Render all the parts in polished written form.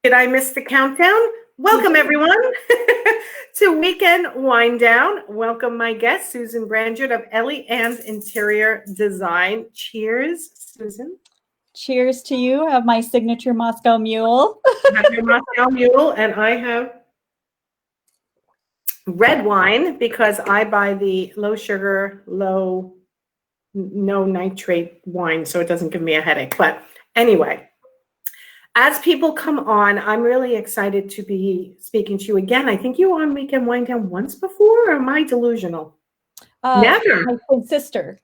Did I miss the countdown? Welcome, everyone, to Weekend Wind Down. Welcome, my guest, Susan Brandjord of Ellie and Interior Design. Cheers, Susan. Cheers to you. I have my signature Moscow Mule. I have your Moscow Mule, and I have red wine because I buy the low sugar, no nitrate wine, so it doesn't give me a headache. But anyway, as people come on, I'm really excited to be speaking to you again. I think you were on Weekend Wind Down once before, or am I delusional? Never. My twin sister.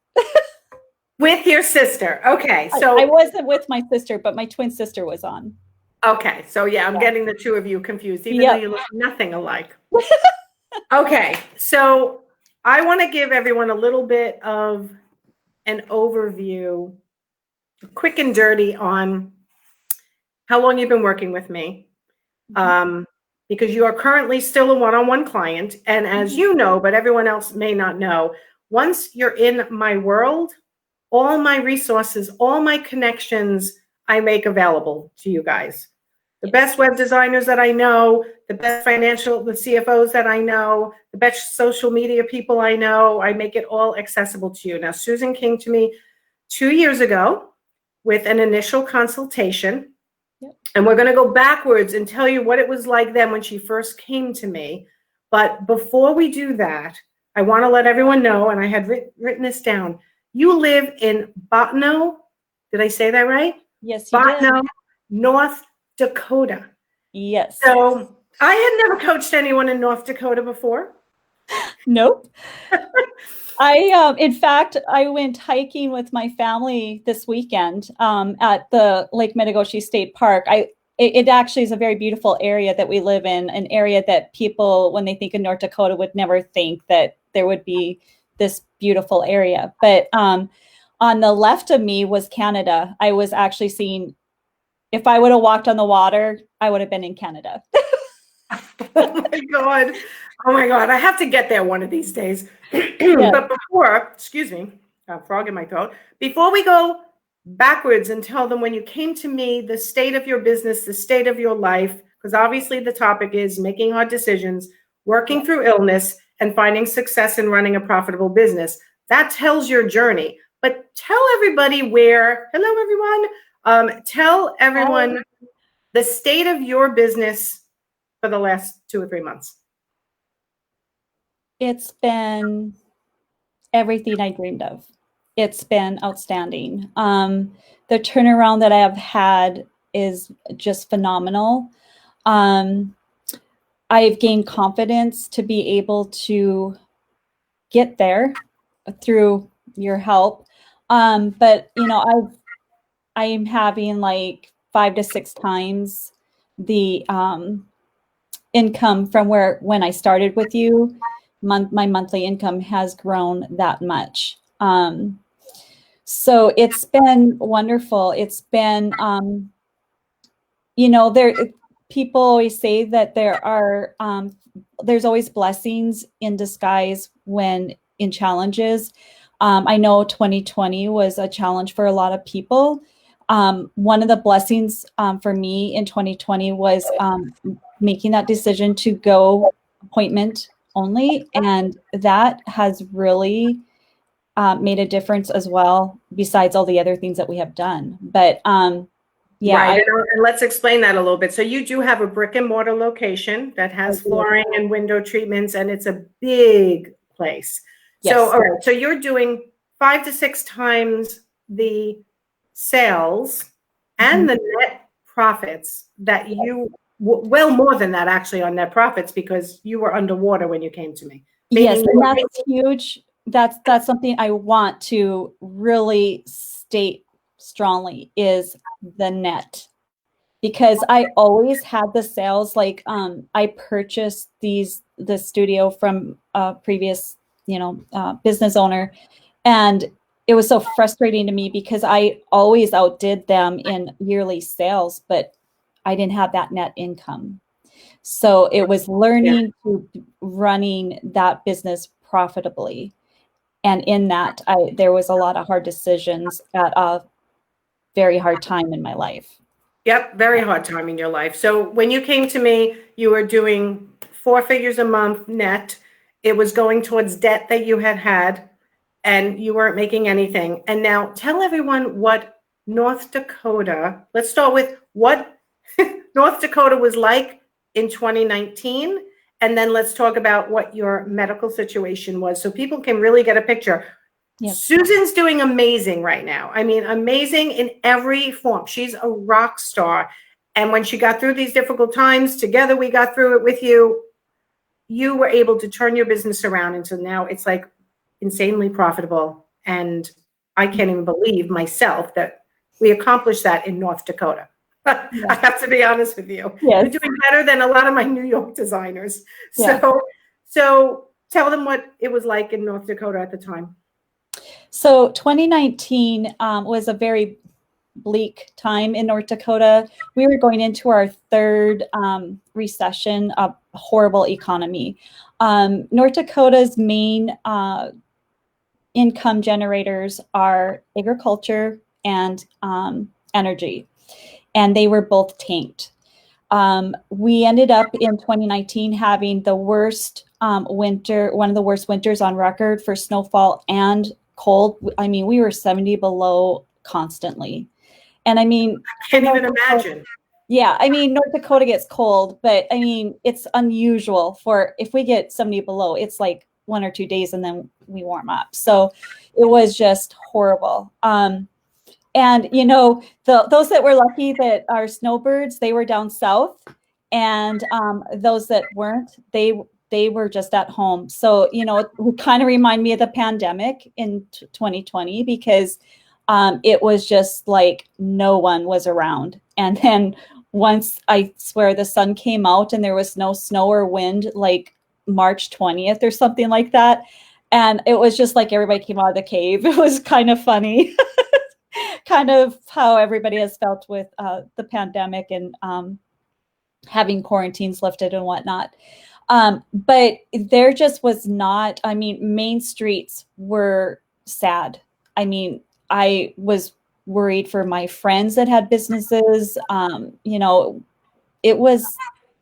With your sister. Okay. So I wasn't with my sister, but my twin sister was on. Okay. So yeah, I'm getting the two of you confused, even though you look nothing alike. Okay. So I want to give everyone a little bit of an overview, quick and dirty, on how long you've been working with me. Because you are currently still a one-on-one client. And as you know, but everyone else may not know, once you're in my world, all my resources, all my connections, I make available to you guys. The best web designers that I know, the best the CFOs that I know, the best social media people I know, I make it all accessible to you. Now, Susan came to me 2 years ago with an initial consultation. And we're going to go backwards and tell you what it was like then when she first came to me. But before we do that, I want to let everyone know, and I had written this down. You live in Botno. Did I say that right? Yes, you did. Botno, North Dakota. Yes. So I had never coached anyone in North Dakota before. Nope. In fact, I went hiking with my family this weekend at the Lake Metigoshe State Park. It actually is a very beautiful area that we live in, an area that people, when they think of North Dakota, would never think that there would be this beautiful area. But on the left of me was Canada. I was actually seeing, if I would have walked on the water, I would have been in Canada. Oh my God. I have to get there one of these days. But before, excuse me, frog in my throat. Before we go backwards and tell them when you came to me, the state of your business, the state of your life, because obviously the topic is making hard decisions, working through illness, and finding success in running a profitable business. That tells your journey. But tell everybody hello, everyone. Tell everyone the state of your business for the last 2 or 3 months. It's been everything I dreamed of. It's been outstanding. The turnaround that I have had is just phenomenal. I've gained confidence to be able to get there through your help. But I am having like 5 to 6 times the income from when I started with you. My monthly income has grown that much. So it's been wonderful. It's been, people always say that there's always blessings in disguise when in challenges. I know 2020 was a challenge for a lot of people. One of the blessings for me in 2020 was making that decision to go appointment only. And that has really made a difference as well, besides all the other things that we have done. But Right. And let's explain that a little bit. So you do have a brick and mortar location that has flooring and window treatments, and it's a big place. Yes. So, all right. So you're doing 5 to 6 times the sales and the net profits that well, more than that actually on net profits, because you were underwater when you came to me. Yes, and that's huge. That's something I want to really state strongly, is the net, because I always had the sales. Like I purchased the studio from a previous business owner, and it was so frustrating to me because I always outdid them in yearly sales, but I didn't have that net income. So it was learning to running that business profitably. And in that, there was a lot of hard decisions at a very hard time in my life. Yep, very hard time in your life. So when you came to me, you were doing 4 figures a month net. It was going towards debt that you had, and you weren't making anything. And now tell everyone what North Dakota, let's start with what North Dakota was like in 2019. And then let's talk about what your medical situation was so people can really get a picture. Yes. Susan's doing amazing right now. I mean, amazing in every form. She's a rock star. And when she got through these difficult times, together we got through it with you. You were able to turn your business around. And so now it's like insanely profitable. And I can't even believe myself that we accomplished that in North Dakota. Yeah. I have to be honest with you. Yes. You're doing better than a lot of my New York designers. Yeah. So tell them what it was like in North Dakota at the time. So 2019 was a very bleak time in North Dakota. We were going into our third recession, a horrible economy. North Dakota's main income generators are agriculture and energy, and they were both tanked. We ended up in 2019 having the worst winter, one of the worst winters on record for snowfall and cold. I mean, we were 70 below constantly. And I mean, I can't even imagine. Yeah, I mean, North Dakota gets cold, but I mean, it's unusual for if we get 70 below, it's like 1 or 2 days and then we warm up. So it was just horrible. And, you know, those that were lucky that are snowbirds, they were down south. And those that weren't, they were just at home. So, you know, it would kind of remind me of the pandemic in 2020 because it was just like no one was around. And then once I swear the sun came out and there was no snow or wind, like March 20th or something like that. And it was just like everybody came out of the cave. It was kind of funny, kind of how everybody has felt with the pandemic and having quarantines lifted and whatnot. But there just was not, I mean, main streets were sad. I mean, I was worried for my friends that had businesses. You know, it was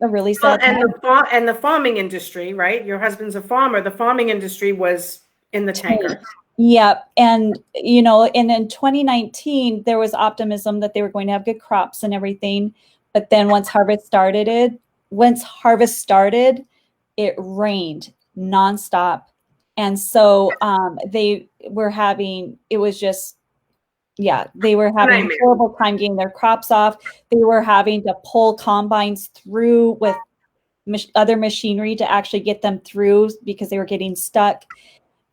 a really sad time. And the farming industry, right? Your husband's a farmer. The farming industry was in the tanker. Yep. And, you know, and in 2019, there was optimism that they were going to have good crops and everything. But then once harvest started, it rained nonstop. And so they were having, it was just, yeah, they were having a horrible time getting their crops off. They were having to pull combines through with other machinery to actually get them through because they were getting stuck.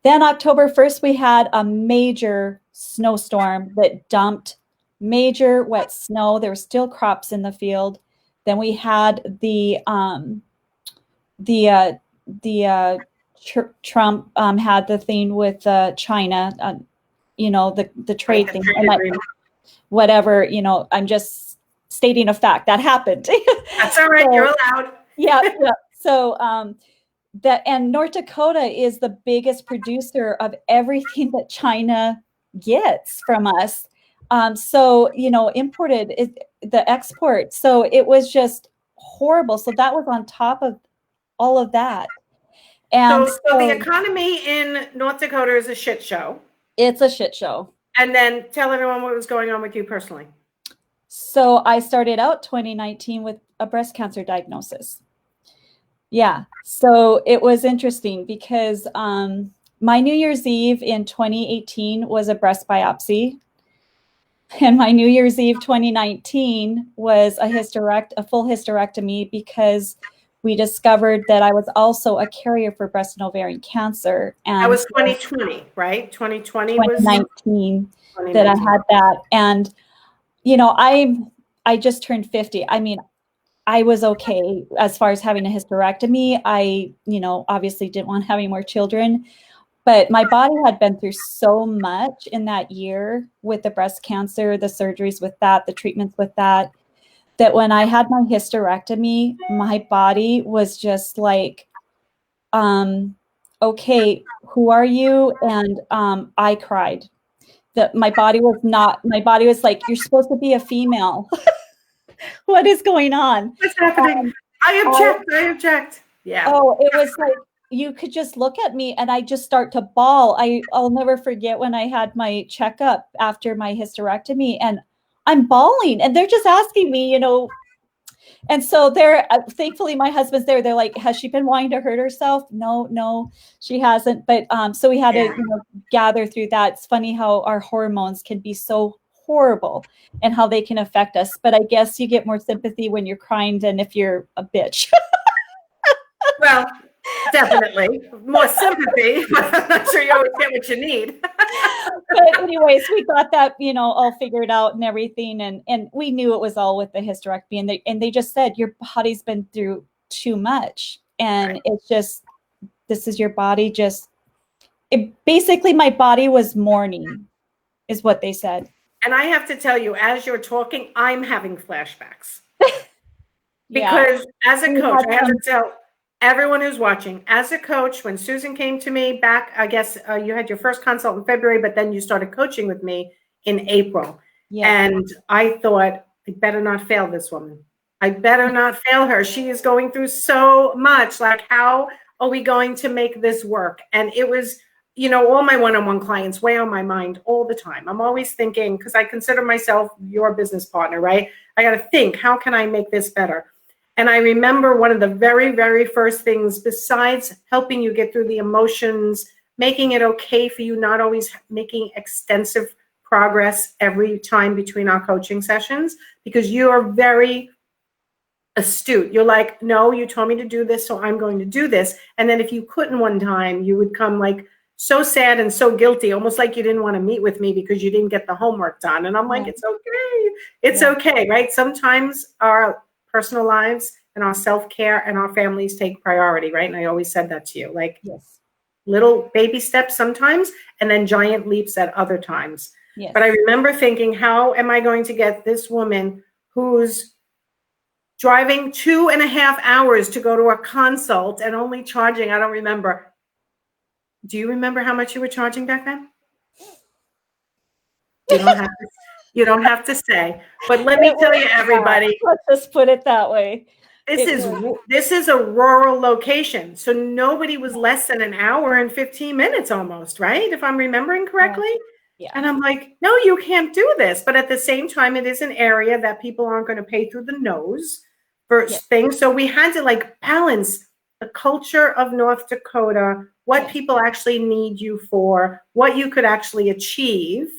Then October 1st, we had a major snowstorm that dumped major wet snow. There were still crops in the field. Then we had Trump had the thing with China, you know, the trade thing, and whatever, you know, I'm just stating a fact that happened. That's all right. So, you're allowed. Yeah. So and North Dakota is the biggest producer of everything that China gets from us. So, you know, imported is the export. So it was just horrible. So that was on top of all of that. And so the economy in North Dakota is a shit show. It's a shit show. And then tell everyone what was going on with you personally. So I started out 2019 with a breast cancer diagnosis. Yeah. So it was interesting because my New Year's Eve in 2018 was a breast biopsy. And my New Year's Eve 2019 was a full hysterectomy because we discovered that I was also a carrier for breast and ovarian cancer. And that was 2020, right? 2020 was 2019 that I had that. And, you know, I just turned 50. I mean, I was okay as far as having a hysterectomy. I, you know, obviously didn't want to have any more children, but my body had been through so much in that year with the breast cancer, the surgeries with that, the treatments with that, that when I had my hysterectomy, my body was just like, okay, who are you? And I cried. That my body was like, you're supposed to be a female. What is going on? What's happening? I object. Yeah. Oh, it was like you could just look at me and I just start to bawl. I'll never forget when I had my checkup after my hysterectomy and I'm bawling and they're just asking me, and so they're thankfully my husband's there. They're like, has she been wanting to hurt herself? No, she hasn't. But so we had to gather through that. It's funny how our hormones can be so horrible and how they can affect us. But I guess you get more sympathy when you're crying than if you're a bitch. Well, definitely more sympathy, but I'm not sure you always get what you need. But anyways, we got that, all figured out and everything. And we knew it was all with the hysterectomy. And they just said, your body's been through too much. And it's just, this is your body basically my body was mourning is what they said. And I have to tell you, as you're talking, I'm having flashbacks. Because as a coach, I have to tell everyone who's watching, as a coach, when Susan came to me back, I guess you had your first consult in February, but then you started coaching with me in April. Yeah. And I thought, I better not fail this woman. I better not fail her. She is going through so much. Like, how are we going to make this work? And it was, all my one-on-one clients weigh on my mind all the time. I'm always thinking, because I consider myself your business partner, right? I got to think, how can I make this better? And I remember one of the very, very first things, besides helping you get through the emotions, making it okay for you, not always making extensive progress every time between our coaching sessions, because you are very astute. You're like, no, you told me to do this, so I'm going to do this. And then if you couldn't one time, you would come like so sad and so guilty, almost like you didn't want to meet with me because you didn't get the homework done. And I'm like, it's okay. It's okay, right? Sometimes our personal lives and our self-care and our families take priority, right? And I always said that to you, like little baby steps sometimes, and then giant leaps at other times. Yes. But I remember thinking, how am I going to get this woman who's driving 2.5 hours to go to a consult and only charging, I don't remember. Do you remember how much you were charging back then? You don't have to say, but let me tell you, everybody. Let's just put it that way. This is a rural location, so nobody was less than an hour and 15 minutes almost, right? If I'm remembering correctly. Yeah. And I'm like, no, you can't do this. But at the same time, it is an area that people aren't going to pay through the nose for things. So we had to like balance the culture of North Dakota, what people actually need you for, what you could actually achieve.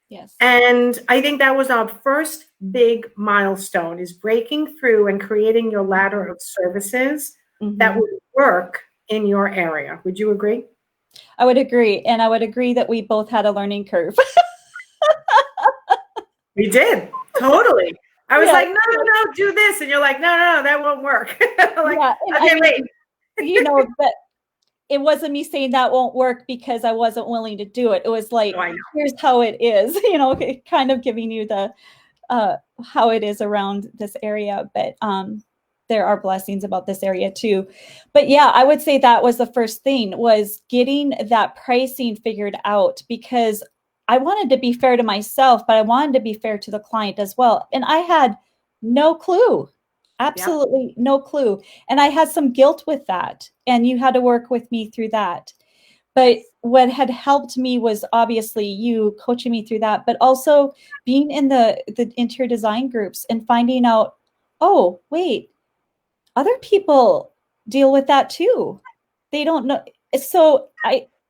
Yes. And I think that was our first big milestone, is breaking through and creating your ladder of services that would work in your area. Would you agree? I would agree. And I would agree that we both had a learning curve. We did. Totally. I was like, no, do this. And you're like, no, that won't work. Like, okay, wait. But it wasn't me saying that won't work because I wasn't willing to do it. It was like, here's how it is, kind of giving you the how it is around this area. But there are blessings about this area too. But yeah, I would say that was the first thing, was getting that pricing figured out, because I wanted to be fair to myself, but I wanted to be fair to the client as well. And I had no clue. Absolutely no clue. And I had some guilt with that. And you had to work with me through that. But what had helped me was obviously you coaching me through that, but also being in the interior design groups and finding out, oh, wait, other people deal with that too. They don't know. So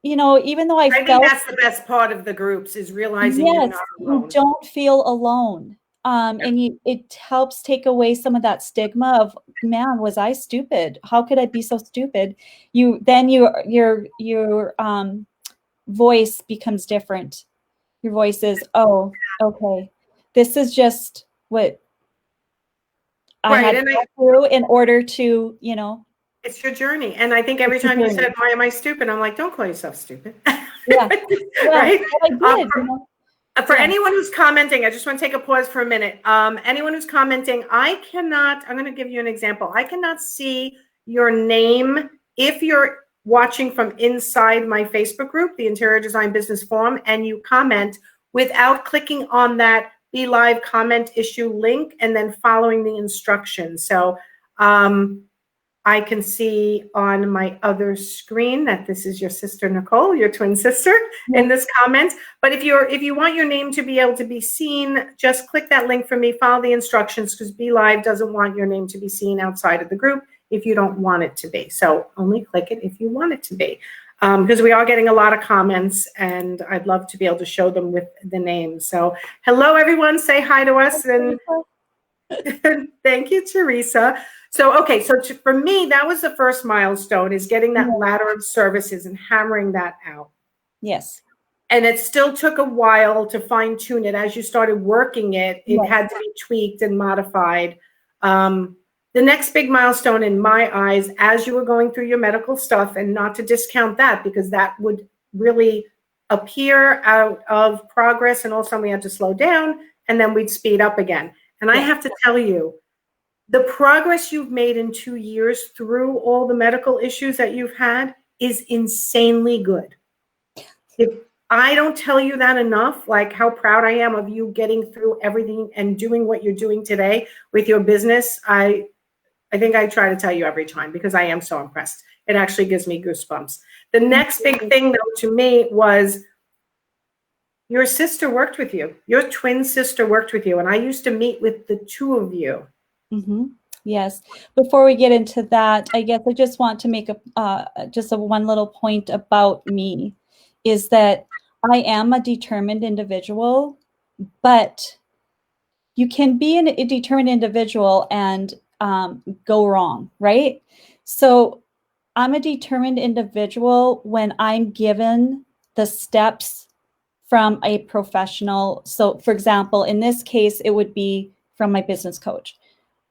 even though I think that's the best part of the groups, is realizing you're not alone. You don't feel alone. And it helps take away some of that stigma of, man, was I stupid? How could I be so stupid? Your voice becomes different. Your voice is, oh, okay, this is just what I had to go through in order to, It's your journey. And I think every time you said, why am I stupid? I'm like, don't call yourself stupid. Yeah. Right? I did, For anyone who's commenting, I just want to take a pause for a minute. Anyone who's commenting, I'm going to give you an example. I cannot see your name if you're watching from inside my Facebook group, the Interior Design Business Forum, and you comment without clicking on that Be Live comment issue link and then following the instructions. So I can see on my other screen that this is your sister, Nicole, your twin sister, in this comment. But if you want your name to be able to be seen, just click that link for me, follow the instructions, because Be Live doesn't want your name to be seen outside of the group if you don't want it to be. So only click it if you want it to be. Because we are getting a lot of comments, and I'd love to be able to show them with the name. So hello, everyone. Say hi to us. And thank you, Teresa. So, okay, so for me, that was the first milestone, is getting that ladder of services and hammering that out. Yes. And it still took a while to fine tune it. As you started working it, it had to be tweaked and modified. The next big milestone in my eyes, as you were going through your medical stuff, and not to discount that, because that would really appear out of progress, and also we had to slow down and then we'd speed up again. And I have to tell you, the progress you've made in 2 years through all the medical issues that you've had is insanely good. If I don't tell you that enough, like how proud I am of you getting through everything and doing what you're doing today with your business. I think I try to tell you every time, because I am so impressed. It actually gives me goosebumps. The next big thing, though, to me was your sister worked with you. Your twin sister worked with you. And I used to meet with the two of you. Mm-hmm. Yes. Before we get into that, I guess I just want to make one little point about me, is that I am a determined individual, but you can be a determined individual and go wrong, right? So I'm a determined individual when I'm given the steps from a professional. So for example, in this case, it would be from my business coach.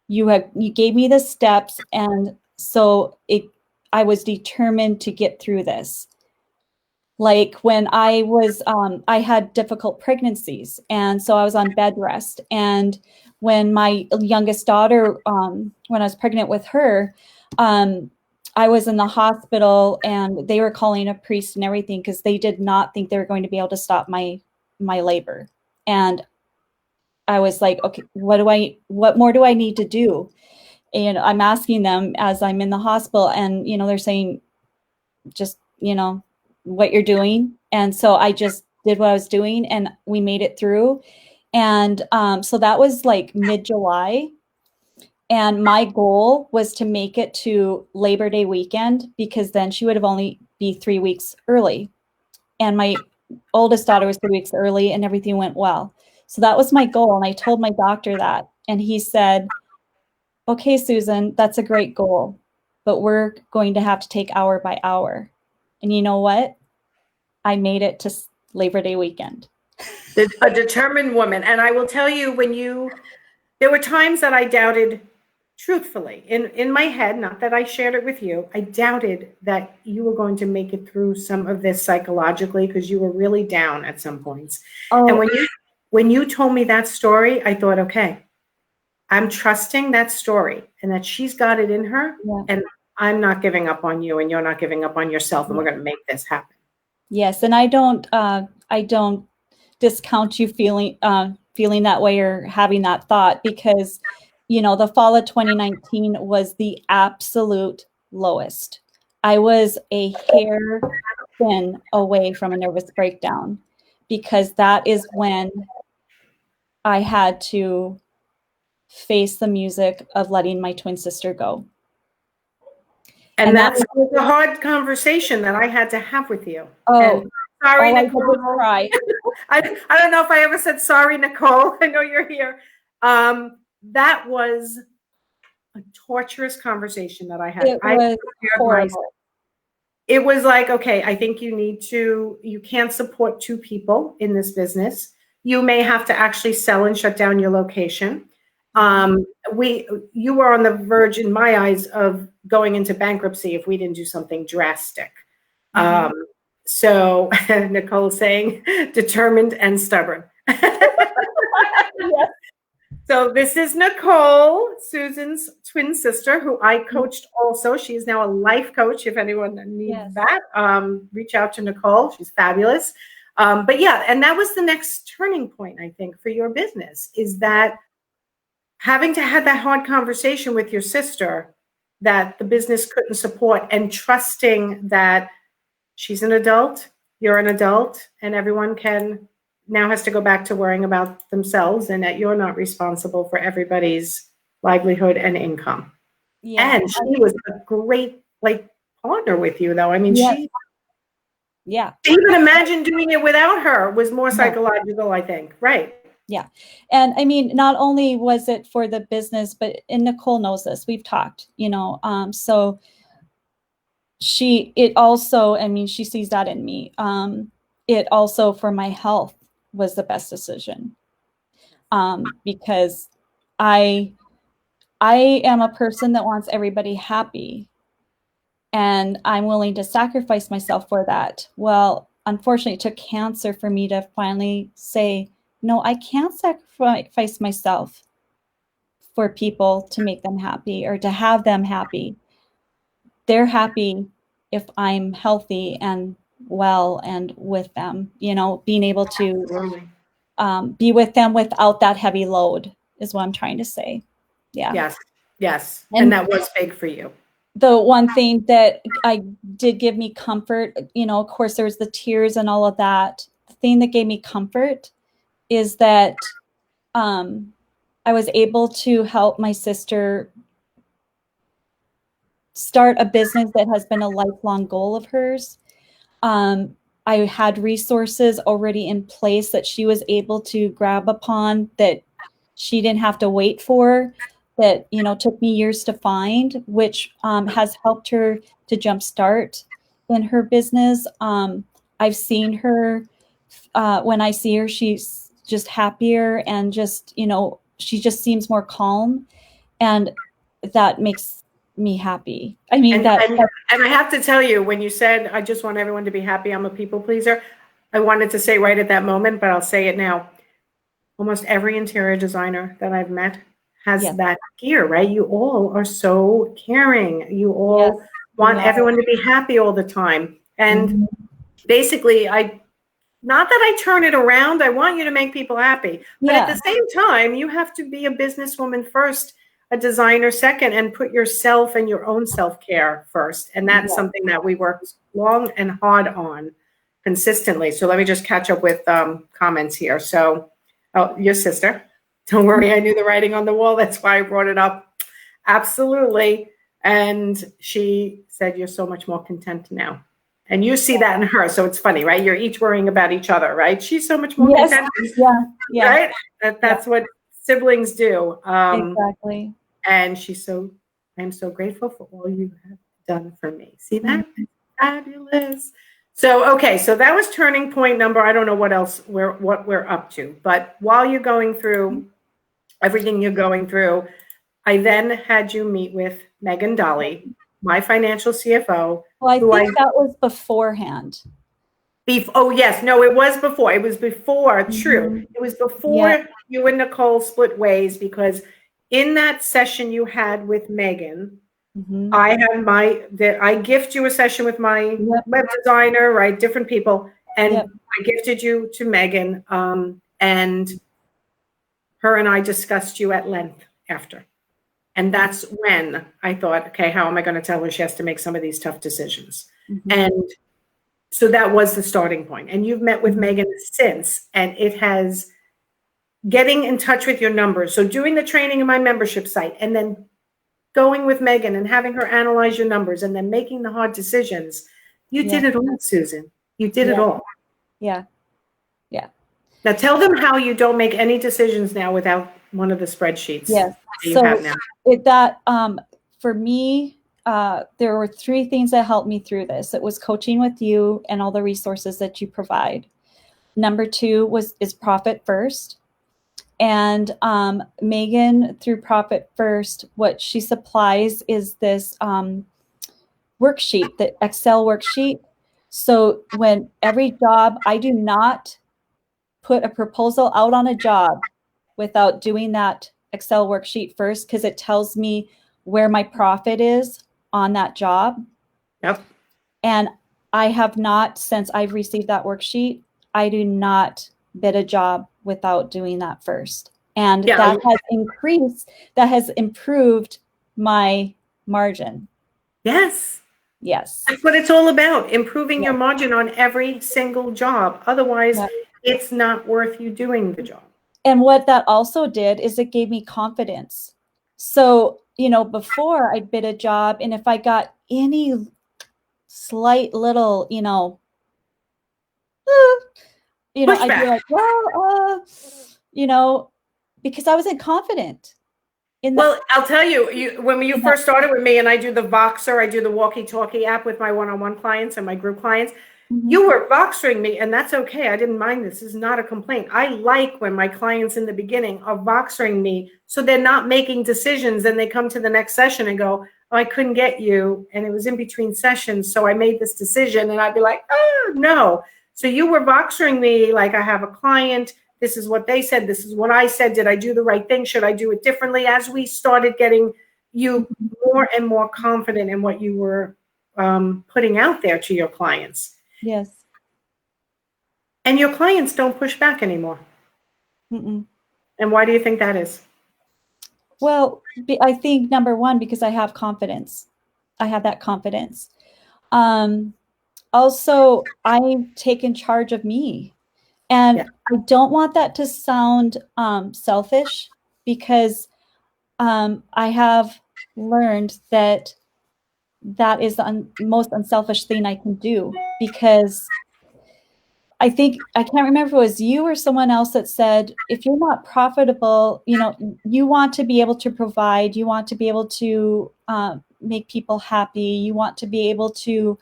You gave me the steps, and so I was determined to get through this. Like when I was, I had difficult pregnancies, and so I was on bed rest. And when my youngest daughter, when I was pregnant with her, I was in the hospital, and they were calling a priest and everything, because they did not think they were going to be able to stop my labor. And I was like, okay, what more do I need to do? And I'm asking them as I'm in the hospital, and, they're saying, just, what you're doing. And so I just did what I was doing, and we made it through. And so that was like mid-July. And my goal was to make it to Labor Day weekend, because then she would have only be 3 weeks early. And my oldest daughter was 3 weeks early, and everything went well. So that was my goal. And I told my doctor that, and he said, okay, Susan, that's a great goal, but we're going to have to take hour by hour. And you know what? I made it to Labor Day weekend. A determined woman. And I will tell you, there were times that I doubted, truthfully, in my head, not that I shared it with you, I doubted that you were going to make it through some of this psychologically, because you were really down at some points. Oh. And when you told me that story, I thought, okay, I'm trusting that story, and that she's got it in her, and I'm not giving up on you, and you're not giving up on yourself, and we're going to make this happen. Yes, and I don't discount you feeling that way or having that thought, because the fall of 2019 was the absolute lowest. I was a hair thin away from a nervous breakdown, because that is when I had to face the music of letting my twin sister go. And that was a hard conversation that I had to have with you. Oh, and sorry, Nicole. Cry. I don't know if I ever said sorry, Nicole. I know you're here. That was a torturous conversation that I had. It was horrible. It was like, okay, I think you can't support two people in this business. You may have to actually sell and shut down your location. You were on the verge, in my eyes, of going into bankruptcy if we didn't do something drastic. Mm-hmm. So Nicole's saying determined and stubborn. Yes. So this is Nicole, Susan's twin sister, who I coached also. She is now a life coach. If anyone needs that, reach out to Nicole. She's fabulous. But yeah, and that was the next turning point, I think, for your business, is that having to have that hard conversation with your sister that the business couldn't support, and trusting that she's an adult, you're an adult, and everyone now has to go back to worrying about themselves, and that you're not responsible for everybody's livelihood and income. Yeah. And she was a great partner with you, though. I mean, Yeah. to even imagine doing it without her was more psychological, I think. Right. Yeah. And I mean, not only was it for the business, and Nicole knows this, we've talked, so it also, I mean, she sees that in me. It also, for my health, was the best decision. Because I am a person that wants everybody happy, and I'm willing to sacrifice myself for that. Well, unfortunately, it took cancer for me to finally say, no, I can't sacrifice myself for people to make them happy or to have them happy. They're happy if I'm healthy and well and with them, being able to be with them without that heavy load is what I'm trying to say. Yeah. Yes. And that was big for you. The one thing that I did give me comfort, of course, there was the tears and all of that. The thing that gave me comfort is that I was able to help my sister start a business that has been a lifelong goal of hers. I had resources already in place that she was able to grab upon, that she didn't have to wait for, that, took me years to find, which has helped her to jumpstart in her business. I've seen her, when I see her, she's just happier, and just, she just seems more calm, and that makes me happy. I mean, and I have to tell you, when you said, I just want everyone to be happy, I'm a people pleaser, I wanted to say right at that moment, but I'll say it now. Almost every interior designer that I've met has that gear, right? You all are so caring. You all want everyone to be happy all the time. And basically, not that I turn it around, I want you to make people happy. But at the same time, you have to be a businesswoman first, a designer second, and put yourself and your own self-care first. And that's something that we work long and hard on consistently. So let me just catch up with comments here. So, your sister, don't worry, I knew the writing on the wall. That's why I brought it up. Absolutely. And she said, you're so much more content now. And you see that in her. So it's funny, right? You're each worrying about each other, right? She's so much more content. Right? That's what siblings do. Exactly. And I'm so grateful for all you have done for me. See that? Fabulous. So, okay. So that was turning point number, I don't know what we're up to, but while you're going through everything you're going through, I then had you meet with Megan Dolly, my financial CFO. Well, I think that was beforehand. Oh, yes. No, it was before. It was before. True. It was before you and Nicole split ways, because in that session you had with Megan, I gift you a session with my web designer, right? Different people. And I gifted you to Megan, and her and I discussed you at length after. And that's when I thought, okay, how am I going to tell her she has to make some of these tough decisions? And so that was the starting point. And you've met with Megan since, and it has getting in touch with your numbers. So doing the training in my membership site, and then going with Megan and having her analyze your numbers, and then making the hard decisions. You did it all, Susan. You did it all. Yeah. Now tell them how you don't make any decisions now without one of the spreadsheets. Yes. That you have now. For me, there were 3 things that helped me through this. It was coaching with you and all the resources that you provide. Number 2 is Profit First. And Megan, through Profit First, what she supplies is this worksheet, the Excel worksheet. So when every job, I do not put a proposal out on a job without doing that Excel worksheet first, because it tells me where my profit is on that job. Yep. And I have not, since I've received that worksheet, I do not bid a job without doing that first. And Yeah. that has improved my margin. Yes. Yes. That's what it's all about, improving your margin on every single job. Otherwise, it's not worth you doing the job. And what that also did is it gave me confidence. So, before I'd bid a job, and if I got any slight little, I'd be like, well, because I wasn't confident. Well, I'll tell you, when you first started with me and I do the Voxer, I do the walkie-talkie app with my one-on-one clients and my group clients, you were Voxering me, and that's okay. I didn't mind. This is not a complaint. I like when my clients in the beginning are Voxering me so they're not making decisions and they come to the next session and go, oh, I couldn't get you, and it was in between sessions, so I made this decision, and I'd be like, oh, no. So you were Voxering me like I have a client. This is what they said. This is what I said. Did I do the right thing? Should I do it differently? As we started getting you more and more confident in what you were putting out there to your clients. Yes. And your clients don't push back anymore. Mm-mm. And why do you think that is? Well, I think number one, because I have confidence. I have that confidence. Also, I've taken charge of me. And I don't want that to sound selfish, because I have learned that is the most unselfish thing I can do, because I think, I can't remember if it was you or someone else that said, if you're not profitable, you want to be able to provide, you want to be able to make people happy, you want to be able to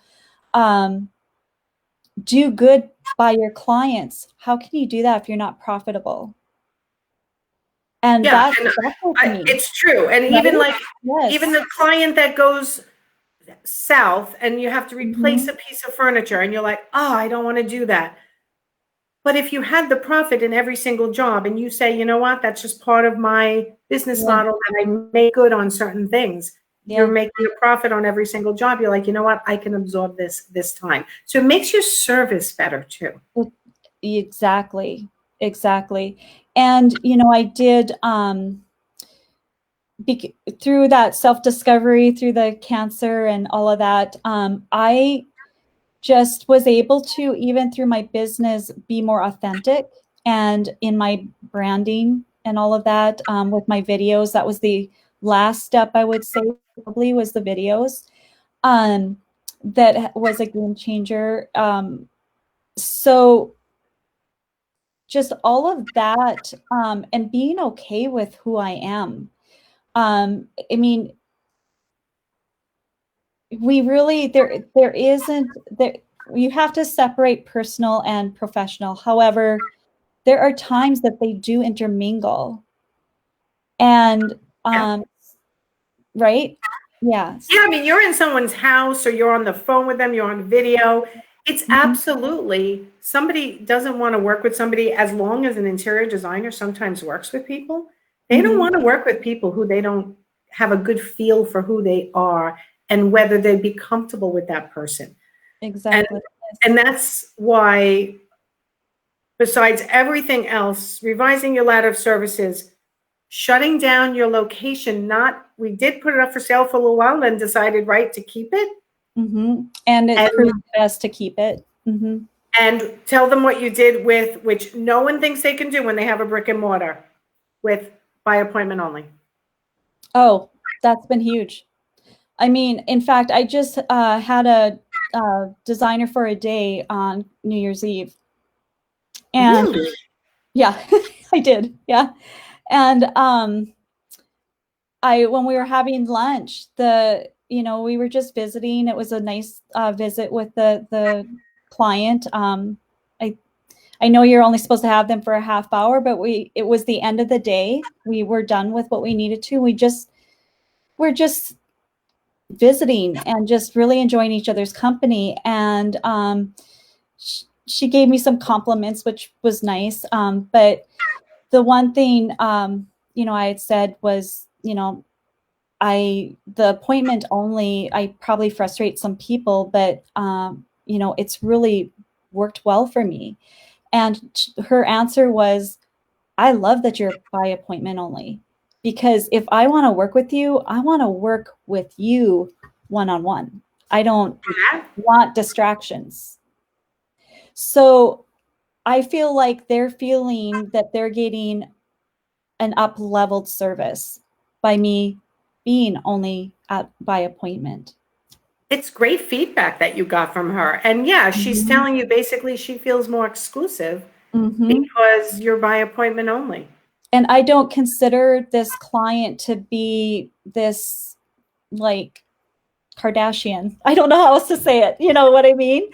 do good by your clients. How can you do that if you're not profitable? And it's true. And right? Even the client that goes south and you have to replace a piece of furniture and you're like, oh, I don't want to do that. But if you had the profit in every single job and you say, you know what, that's just part of my business model, and I make good on certain things. You're making a profit on every single job. You're like, you know what, I can absorb this time. So it makes your service better too. Exactly. And, I did, through that self-discovery, through the cancer and all of that, I just was able to, even through my business, be more authentic, and in my branding and all of that, with my videos. That was the last step, I would say, probably, was the videos. That was a game changer. So just all of that, and being okay with who I am. I mean, we really, there isn't, you have to separate personal and professional. However, there are times that they do intermingle. And, right? Yeah. Yeah, I mean, you're in someone's house or you're on the phone with them, you're on video. It's absolutely, somebody doesn't want to work with somebody, as long as an interior designer sometimes works with people. They don't want to work with people who they don't have a good feel for who they are and whether they'd be comfortable with that person. Exactly. And that's why, besides everything else, revising your ladder of services, shutting down your location, we did put it up for sale for a little while, then decided, right, to keep it. And it proved best to keep it. And tell them what you did with, which no one thinks they can do when they have a brick and mortar, with by appointment only. Oh, that's been huge. I mean, in fact, I just had a designer for a day on New Year's Eve. And yeah, I did. Yeah. And when we were having lunch, we were just visiting. It was a nice visit with the client. I know you're only supposed to have them for a half hour, but it was the end of the day. We were done with what we needed to. We're just visiting and just really enjoying each other's company. And she gave me some compliments, which was nice. But the one thing, I had said was, the appointment only, I probably frustrate some people, but, it's really worked well for me. And her answer was, I love that you're by appointment only, because if I want to work with you, I want to work with you one-on-one. I don't want distractions. So I feel like they're feeling that they're getting an up-leveled service by me being only by appointment. It's great feedback that you got from her. And yeah, she's telling you basically she feels more exclusive because you're by appointment only. And I don't consider this client to be this like Kardashian. I don't know how else to say it. You know what I mean?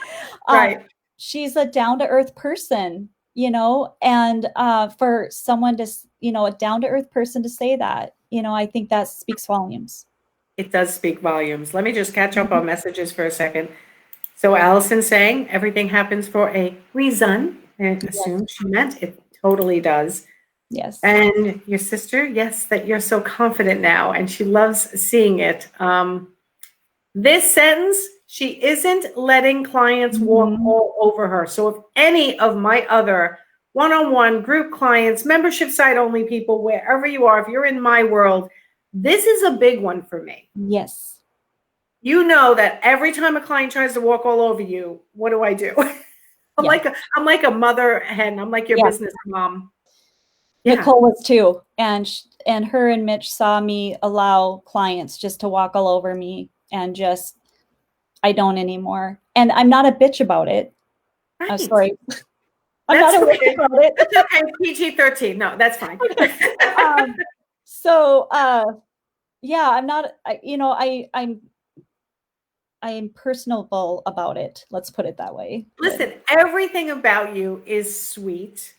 Right. She's a down-to-earth person, you know, and for someone to, you know, a down-to-earth person to say that, you know, I think that speaks volumes. It does speak volumes. Let me just catch up on messages for a second. So Allison saying everything happens for a reason. And assume she meant it totally does. Yes. And your sister, yes, that you're so confident now, and she loves seeing it. This sentence, she isn't letting clients walk all over her. So if any of my other one-on-one group clients, membership site only people, wherever you are, if you're in my world, this is a big one for me. Yes. You know that every time a client tries to walk all over you, what do I do? I'm like a mother hen. I'm like your business mom. Yeah. Nicole was too, and her and Mitch saw me allow clients just to walk all over me, and just I don't anymore, and I'm not a bitch about it. Right. I'm sorry. I'm not a bitch about it. That's okay. PG-13. No, that's fine. So yeah, I'm not. You know, I'm personable about it. Let's put it that way. Listen, everything about you is sweet.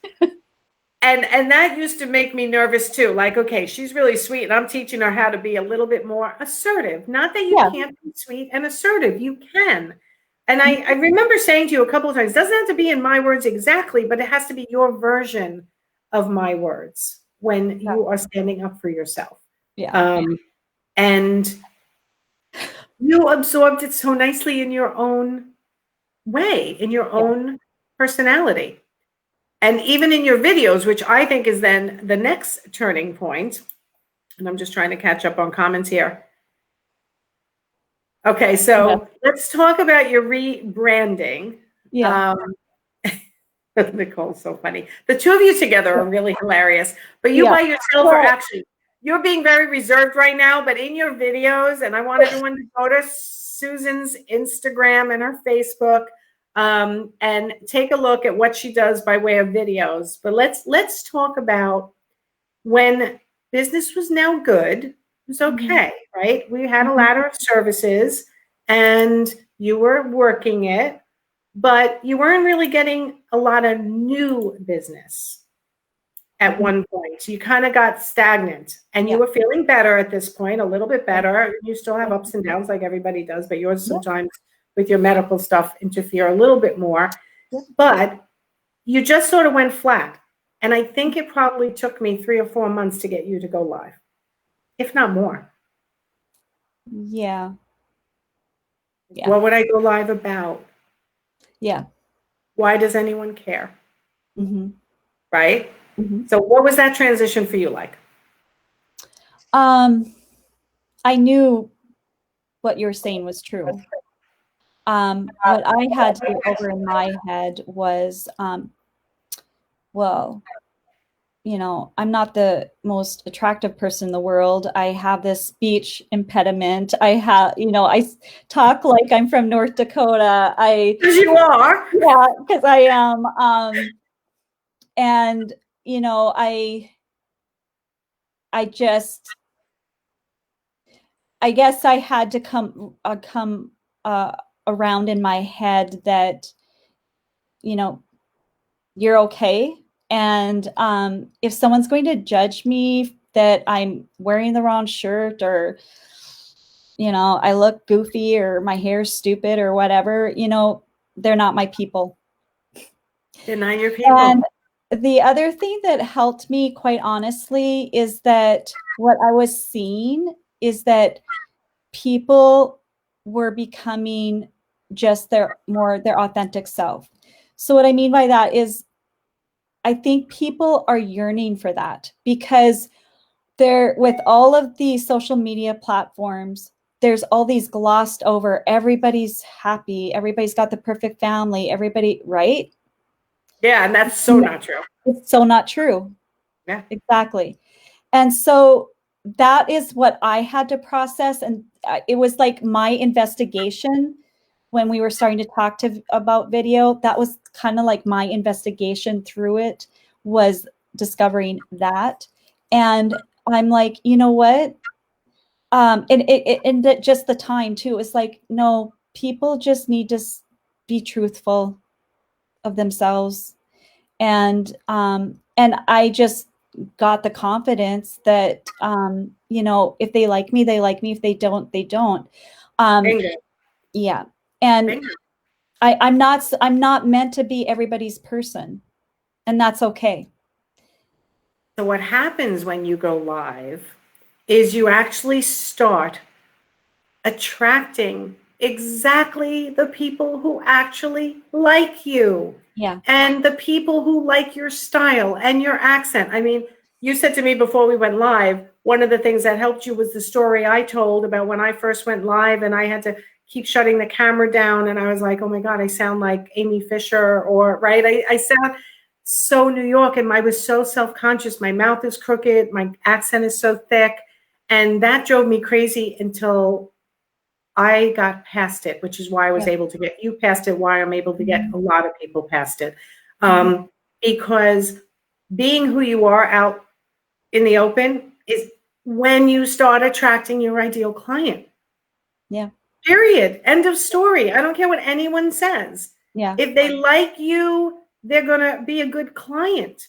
And that used to make me nervous too. Like, okay, she's really sweet and I'm teaching her how to be a little bit more assertive. Not that you can't be sweet and assertive. You can. And I remember saying to you a couple of times, it doesn't have to be in my words exactly, but it has to be your version of my words when you are standing up for yourself. Yeah. And you absorbed it so nicely in your own way, in your own personality. And even in your videos, which I think is then the next turning point, and I'm just trying to catch up on comments here. Okay, so let's talk about your rebranding. Yeah. Nicole's so funny. The two of you together are really hilarious, but you by yourself are actually, you're being very reserved right now, but in your videos, and I want everyone to go to Susan's Instagram and her Facebook, and take a look at what she does by way of videos. But let's talk about when business was now good. It was okay, right? We had a ladder of services and you were working it, but you weren't really getting a lot of new business at one point. So you kind of got stagnant, and you were feeling better at this point, a little bit better. You still have ups and downs like everybody does, but yours sometimes with your medical stuff interfere a little bit more. But you just sort of went flat. And I think it probably took me 3 or 4 months to get you to go live, if not more. Yeah. What would I go live about? Yeah. Why does anyone care? Right? So what was that transition for you like? I knew what you were saying was true. What I had to get over in my head was, well, you know, I'm not the most attractive person in the world. I have this speech impediment. I have, you know, I talk like I'm from North Dakota. Because you are. Yeah, because I am. And, you know, I guess I had to come around in my head that, you know, you're okay. And if someone's going to judge me that I'm wearing the wrong shirt, or, you know, I look goofy, or my hair's stupid, or whatever, you know, they're not my people. They're not your people. And the other thing that helped me, quite honestly, is that what I was seeing is that people were becoming just their authentic self. So what I mean by that is, I think people are yearning for that because they're with all of the social media platforms, there's all these glossed over, everybody's happy, everybody's got the perfect family, everybody, right? Yeah, and that's so not true. It's so not true. Yeah. Exactly. And so that is what I had to process. And it was like my investigation when we were starting to talk about video. That was kind of like my investigation through it, was discovering that. And I'm like, you know what? And just the time too. It's like, no, people just need to be truthful of themselves. And I just got the confidence that, you know, if they like me, they like me. If they don't, they don't. Yeah. And I'm not meant to be everybody's person, and that's okay. So what happens when you go live is you actually start attracting exactly the people who actually like you. Yeah. And the people who like your style and your accent. I mean, you said to me before we went live, one of the things that helped you was the story I told about when I first went live and I had to keep shutting the camera down. And I was like, oh my God, I sound like Amy Fisher, or right. I sound so New York, and I was so self-conscious. My mouth is crooked. My accent is so thick. And that drove me crazy until I got past it, which is why I was able to get you past it, why I'm able to get a lot of people past it. Because being who you are out in the open is when you start attracting your ideal client. Yeah. Period. End of story. I don't care what anyone says. Yeah. If they like you, they're going to be a good client.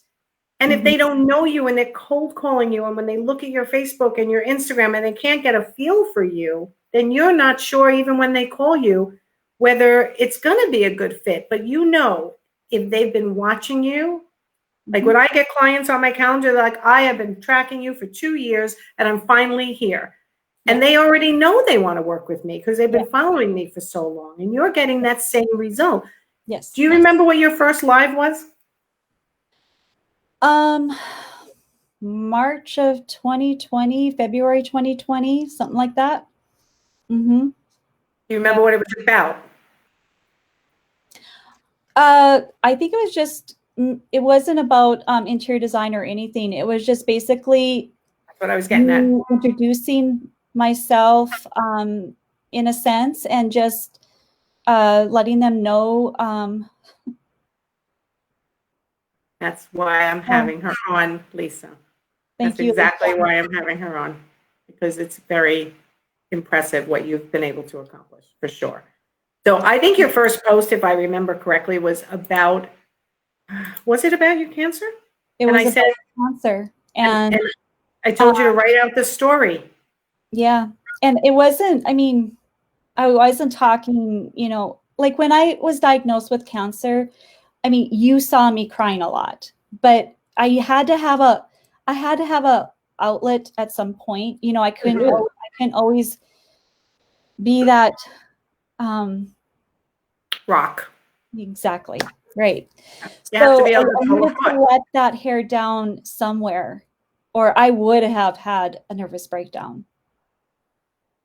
And if they don't know you and they're cold calling you, and when they look at your Facebook and your Instagram and they can't get a feel for you, then you're not sure, even when they call you, whether it's going to be a good fit. But you know, if they've been watching you, like when I get clients on my calendar, they're like, I have been tracking you for 2 years and I'm finally here. And they already know they want to work with me because they've been following me for so long. And you're getting that same result. Yes. Do you remember what your first live was? March of 2020, February 2020, something like that. Do you remember what it was about? I think it was just, it wasn't about interior design or anything. It was just basically that's what I was getting at. Introducing myself in a sense, and just letting them know. That's why I'm having her on, Lisa. That's exactly why I'm having her on, because it's very impressive what you've been able to accomplish, for sure. So I think your first post, if I remember correctly, was it about your cancer? It was about cancer. And I told you to write out the story. Yeah. And it wasn't, I mean, I wasn't talking, you know, like when I was diagnosed with cancer, I mean, you saw me crying a lot, but I had to have a outlet at some point. You know, I couldn't always be that rock. Exactly. Right. You have to be able I needed to let that hair down somewhere, or I would have had a nervous breakdown.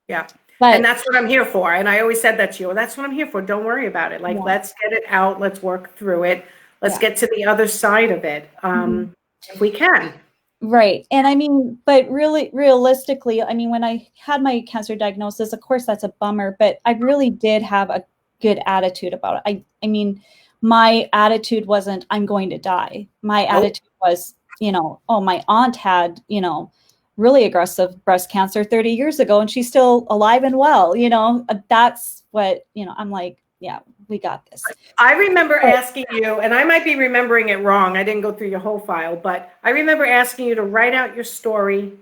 Yeah. And that's what I'm here for. And I always said that to you. That's what I'm here for. Don't worry about it. Like, let's get it out. Let's work through it. Let's get to the other side of it. If we can. Right. And I mean, but really, realistically, I mean, when I had my cancer diagnosis, of course, that's a bummer, but I really did have a good attitude about it. I mean, my attitude wasn't, I'm going to die. My attitude was, you know, oh, my aunt had, you know, really aggressive breast cancer 30 years ago, and she's still alive and well, you know. That's what, you know, I'm like, yeah, we got this. I remember asking you, and I might be remembering it wrong, I didn't go through your whole file, but I remember asking you to write out your story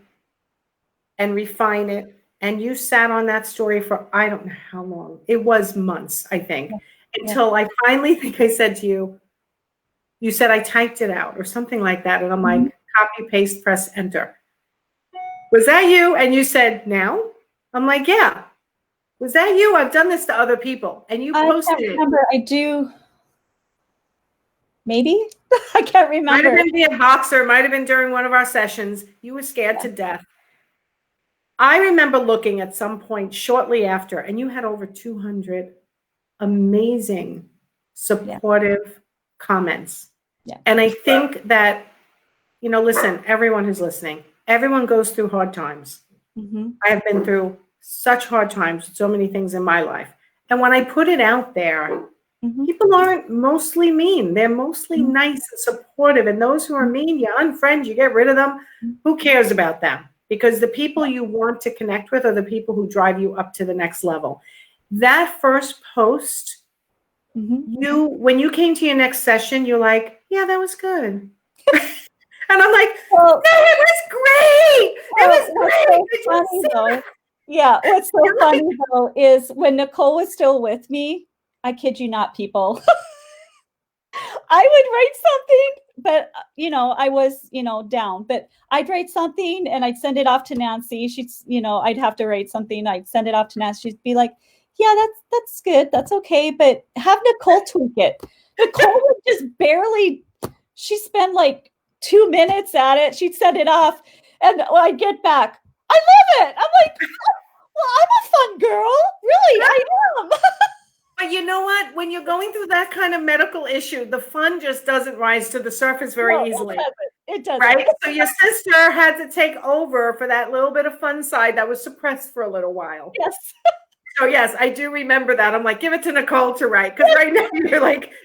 and refine it. And you sat on that story for, I don't know how long. It was months, I think, until I finally think I said to you, you said I typed it out or something like that. And I'm like, copy, paste, press, enter. Was that you? And you said, now? I'm like, yeah. Was that you? I've done this to other people. And you posted it. I remember. I do. Maybe. I can't remember. Might have been via Boxer, might have been during one of our sessions. You were scared to death. I remember looking at some point shortly after, and you had over 200 amazing, supportive comments. Yeah. And I think that, listen, everyone who's listening, everyone goes through hard times. Mm-hmm. I have been through such hard times, so many things in my life. And when I put it out there, people aren't mostly mean. They're mostly nice and supportive. And those who are mean, you unfriend, you get rid of them. Who cares about them? Because the people you want to connect with are the people who drive you up to the next level. That first post, when you came to your next session, you're like, yeah, that was good. And I'm like, no, it was great. It was great. Yeah, what's so funny though is when Nicole was still with me, I kid you not, people, I would write something, but I was, down, but I'd write something and I'd send it off to Nancy. She'd, I'd have to write something. I'd send it off to Nancy. She'd be like, yeah, that's good. That's okay. But have Nicole tweak it. Nicole would just barely, she spent like 2 minutes at it. She'd send it off. And when I'd get back, I love it. I'm like, well, I'm a fun girl. Really, I am. But you know what? When you're going through that kind of medical issue, the fun just doesn't rise to the surface very easily. It doesn't. Right? So your sister had to take over for that little bit of fun side that was suppressed for a little while. Yes. So yes, I do remember that. I'm like, give it to Nicole to write. Because right now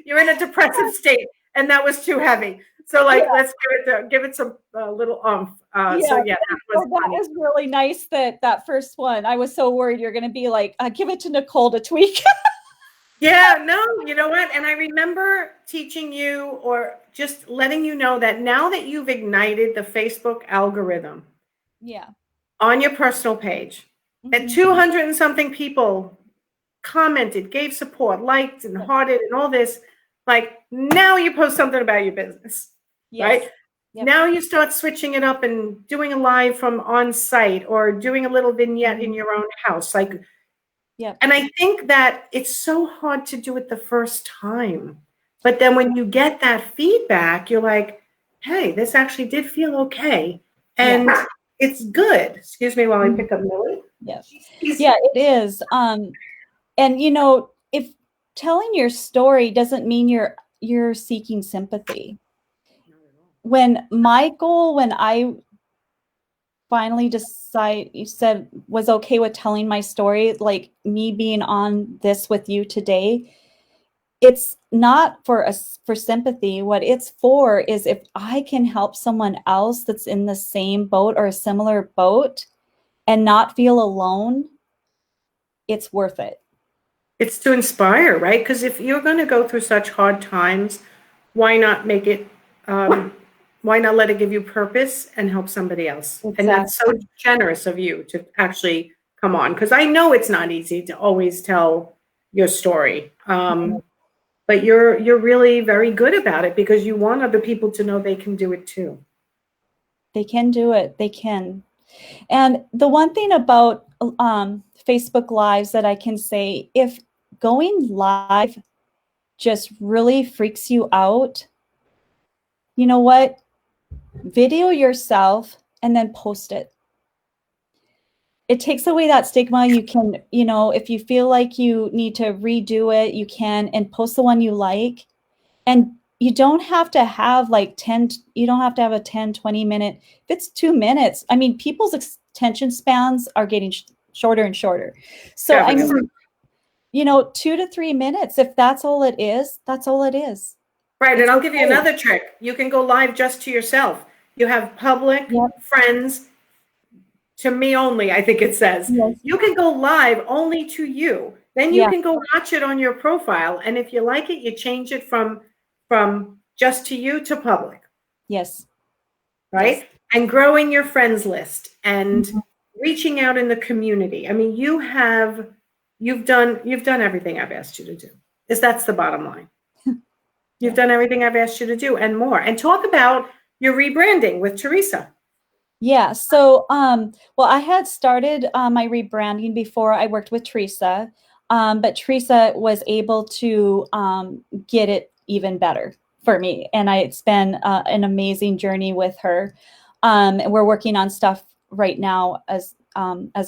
you're in a depressive state and that was too heavy. So let's give it some little oomph. So that was really nice that first one. I was so worried you're going to be like, give it to Nicole to tweak. Yeah, no, you know what? And I remember teaching you or just letting you know that now that you've ignited the Facebook algorithm on your personal page, that 200 and something people commented, gave support, liked and hearted and all this, like now you post something about your business, right? Yep. Now you start switching it up and doing a live from on site or doing a little vignette in your own house. And I think that it's so hard to do it the first time. But then when you get that feedback, you're like, hey, this actually did feel okay. And it's good. Excuse me while I pick up Millie. Yeah, it is. And if telling your story doesn't mean you're seeking sympathy. When I finally was okay with telling my story, like me being on this with you today, it's not for sympathy. What it's for is if I can help someone else that's in the same boat or a similar boat and not feel alone, it's worth it. It's to inspire, right? Because if you're going to go through such hard times, why not make it why not let it give you purpose and help somebody else? Exactly. And that's so generous of you to actually come on, because I know it's not easy to always tell your story. But you're really very good about it because you want other people to know they can do it too. They can do it. They can. And the one thing about Facebook Lives that I can say, if going live just really freaks you out, you know what? Video yourself and then post it. It takes away that stigma. You can, if you feel like you need to redo it, you can, and post the one you like. And you don't have to have a 10, 20 minute. If it's 2 minutes, I mean, people's attention spans are getting shorter and shorter. So, I mean, 2 to 3 minutes, if that's all it is, that's all it is. Right. And I'll give you another trick. You can go live just to yourself. You have public friends, to me only, I think it says. Yes. You can go live only to you. Then you can go watch it on your profile. And if you like it, you change it from just to you to public. Yes. Right? Yes. And growing your friends list and reaching out in the community. I mean, you've done everything I've asked you to do. That's the bottom line. You've done everything I've asked you to do and more. And talk about your rebranding with Teresa. Yeah. So, I had started my rebranding before I worked with Teresa, but Teresa was able to get it even better for me. And it's been an amazing journey with her. And we're working on stuff right now as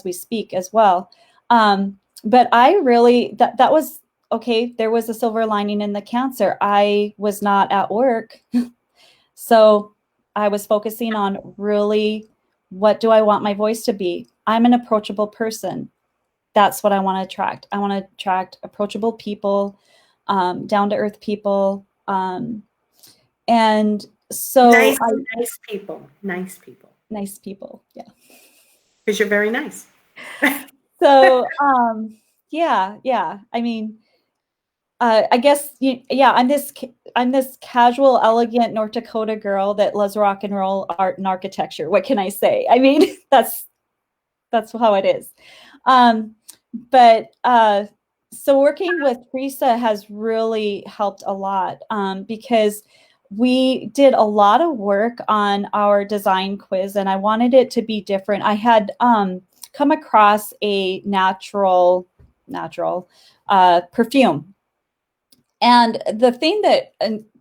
we speak as well. But I really, that was, okay, there was a silver lining in the cancer. I was not at work. So I was focusing on really, what do I want my voice to be? I'm an approachable person. That's what I want to attract. I want to attract approachable people, down-to-earth people. And so nice people. Nice people. Yeah. Because you're very nice. So, yeah. I mean, I guess, I'm this casual, elegant North Dakota girl that loves rock and roll, art, and architecture. What can I say? I mean, that's how it is. So working with Teresa has really helped a lot, because we did a lot of work on our design quiz, and I wanted it to be different. I had come across a natural perfume. And the thing that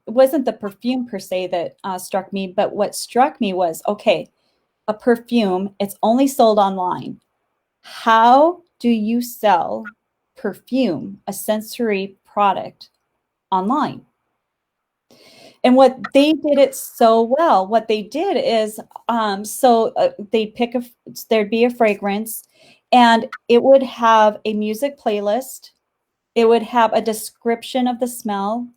wasn't the perfume per se that struck me, but what struck me was, okay, a perfume, it's only sold online. How do you sell perfume, a sensory product, online? And what they did it so well, what they did is, they'd pick there'd be a fragrance, and it would have a music playlist. It would have a description of the smell.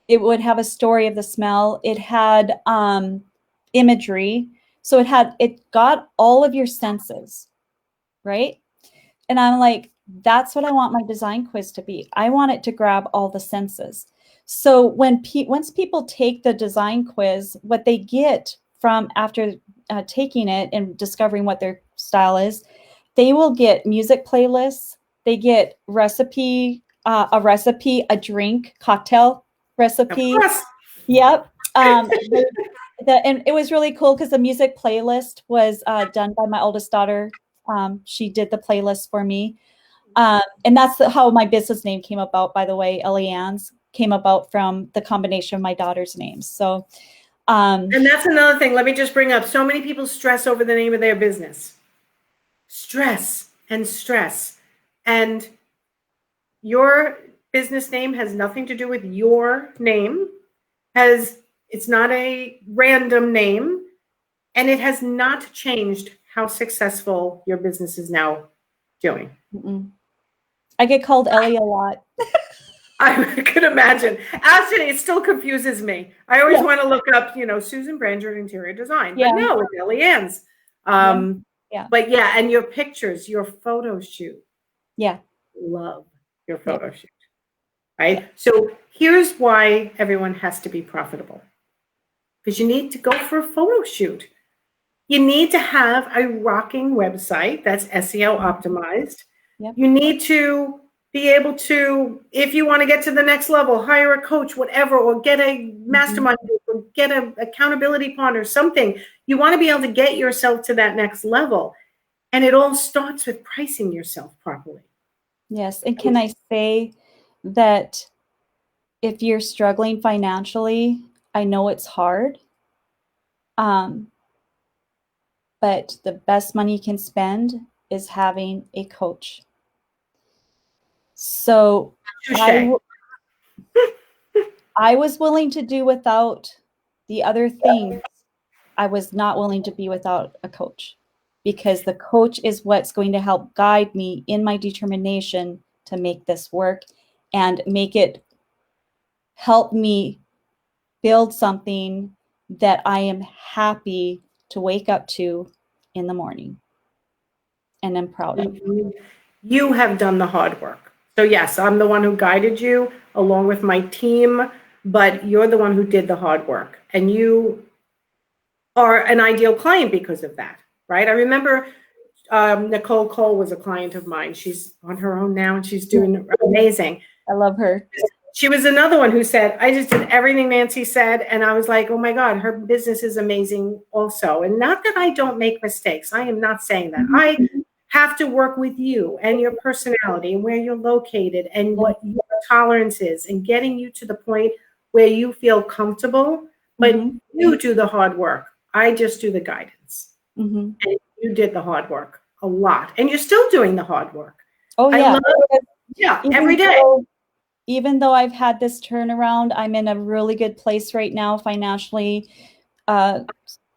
It would have a story of the smell. It had imagery. So it got all of your senses, right? And I'm like, that's what I want my design quiz to be. I want it to grab all the senses. So once people take the design quiz, what they get from after taking it and discovering what their style is, they will get music playlists. They get a recipe, a drink, cocktail recipe. Yep. And it was really cool because the music playlist was done by my oldest daughter. She did the playlist for me. And that's how my business name came about, by the way. Ellie Ann's came about from the combination of my daughter's names. So, and that's another thing. Let me just bring up, so many people stress over the name of their business. Stress. And your business name has nothing to do with your name. It's not a random name, and it has not changed how successful your business is now doing. Mm-mm. I get called Ellie a lot. I could imagine. Actually, it still confuses me. I always want to look up, Susan Brandjord Interior Design. But no, it's Ellie Ann's. But yeah, and your pictures, your photo shoot. Yeah. Love your photo shoot. Right? Yeah. So here's why everyone has to be profitable. Because you need to go for a photo shoot. You need to have a rocking website that's SEO optimized. Yep. You need to be able to, if you want to get to the next level, hire a coach, whatever, or get a mastermind group, or get an accountability partner, something. You want to be able to get yourself to that next level. And it all starts with pricing yourself properly. Yes. And can I say that if you're struggling financially, I know it's hard. But the best money you can spend is having a coach. So I was willing to do without the other things. I was not willing to be without a coach, because the coach is what's going to help guide me in my determination to make this work and help me build something that I am happy to wake up to in the morning and I'm proud of. You have done the hard work. So yes, I'm the one who guided you along with my team, but you're the one who did the hard work, and you are an ideal client because of that, right? I remember Nicole Cole was a client of mine. She's on her own now and she's doing amazing. I love her. She was another one who said, I just did everything Nancy said. And I was like, oh my God, her business is amazing also. And not that I don't make mistakes. I am not saying that. I have to work with you and your personality and where you're located and what your tolerance is, and getting you to the point where you feel comfortable, but you do the hard work. I just do the guidance. And you did the hard work a lot, and you're still doing the hard work. Oh yeah. Every day. Even though I've had this turnaround, I'm in a really good place right now financially. I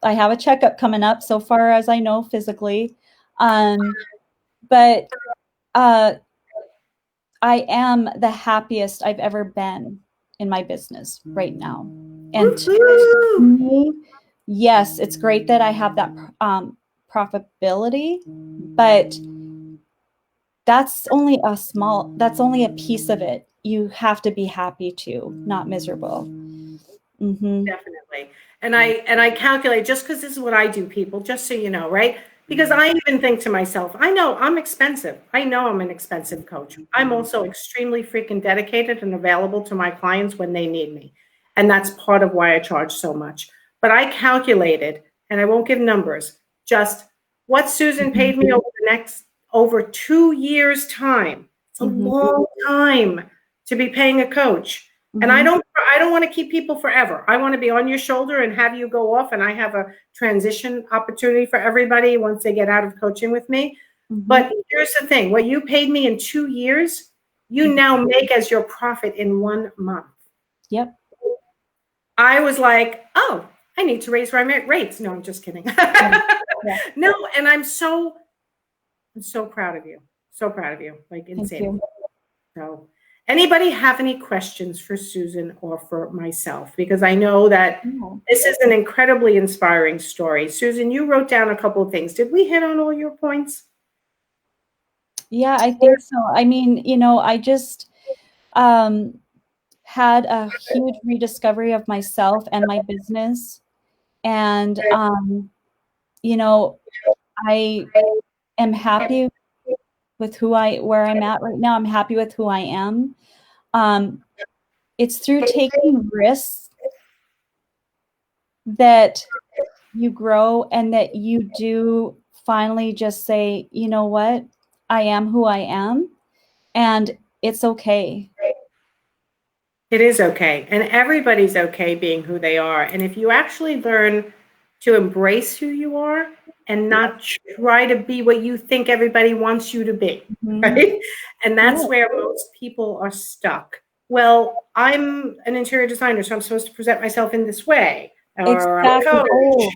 have a checkup coming up, so far as I know, physically. But I am the happiest I've ever been in my business right now. And to me, yes, it's great that I have that profitability, but that's only a piece of it. You have to be happy too, not miserable. Definitely. And I calculate, just because this is what I do, people, just so you know, right? Because I even think to myself, I know I'm expensive. I know I'm an expensive coach. I'm also extremely freaking dedicated and available to my clients when they need me. And that's part of why I charge so much. But I calculated, and I won't give numbers, just what Susan paid me over 2 years' time. It's a long time to be paying a coach. And I don't want to keep people forever. I want to be on your shoulder and have you go off, and I have a transition opportunity for everybody once they get out of coaching with me. But here's the thing, what you paid me in 2 years, you now make as your profit in 1 month. Yep. I was like, oh, I need to raise my rates. No, I'm just kidding. No, and I'm so proud of you. So proud of you. Like, insane. So anybody have any questions for Susan or for myself? Because I know that this is an incredibly inspiring story. Susan, you wrote down a couple of things. Did we hit on all your points? Yeah, I think so. I mean, I just had a huge rediscovery of myself and my business. And, I am happy with where I'm at right now. I'm happy with who I am. It's through taking risks that you grow, and that you do finally just say, you know what, I am who I am, and it's okay. It is okay. And everybody's okay being who they are. And if you actually learn to embrace who you are and not try to be what you think everybody wants you to be, right? And that's where most people are stuck. Well, I'm an interior designer, so I'm supposed to present myself in this way. Or I'm a coach.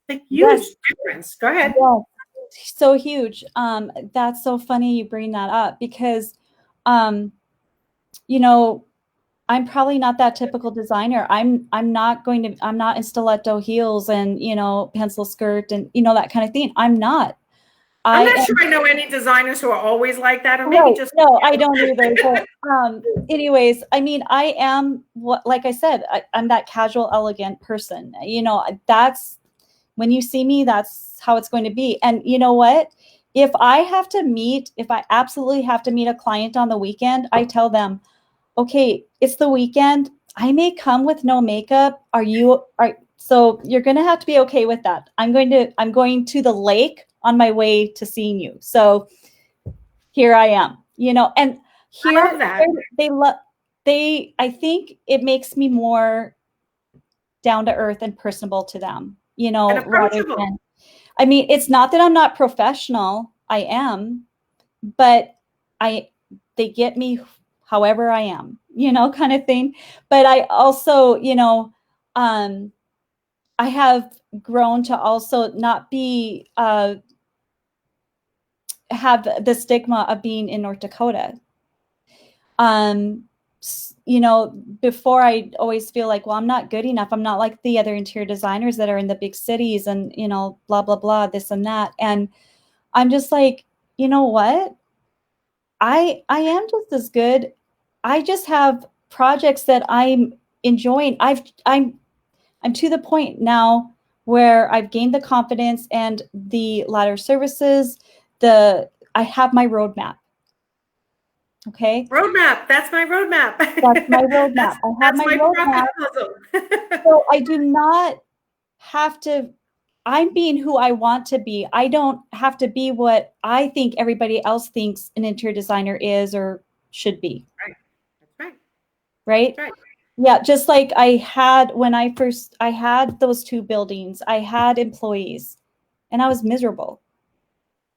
Like, huge difference. Go ahead. Yeah. So huge. That's so funny you bring that up, because, I'm probably not that typical designer. I'm not in stiletto heels and, pencil skirt and, that kind of thing. I'm not. I'm not sure I know any designers who are always like that, or maybe just. No, I don't either. But, anyways, I mean, I am like I said, I'm that casual, elegant person. That's when you see me, that's how it's going to be. And you know what? If I absolutely have to meet a client on the weekend, I tell them, okay, it's the weekend. I may come with no makeup. So you're going to have to be okay with that. I'm going to the lake on my way to seeing you. So here I am, and here I love that. I think it makes me more down to earth and personable to them, rather than, I mean, it's not that I'm not professional. I am, but they get me however I am, kind of thing. But I also, I have grown to also not be, have the stigma of being in North Dakota. Before I always feel like, well, I'm not good enough. I'm not like the other interior designers that are in the big cities and, blah, blah, blah, this and that. And I'm just like, you know what? I am just as good. I just have projects that I'm enjoying. I'm to the point now where I've gained the confidence and the ladder services. I have my roadmap. Okay. Roadmap. That's my roadmap. That's my roadmap. I have my roadmap. So I do not have to. I'm being who I want to be. I don't have to be what I think everybody else thinks an interior designer is or should be. Right. That's right. Right? That's right. Yeah, just like I had when I had those 2 buildings, I had employees, and I was miserable.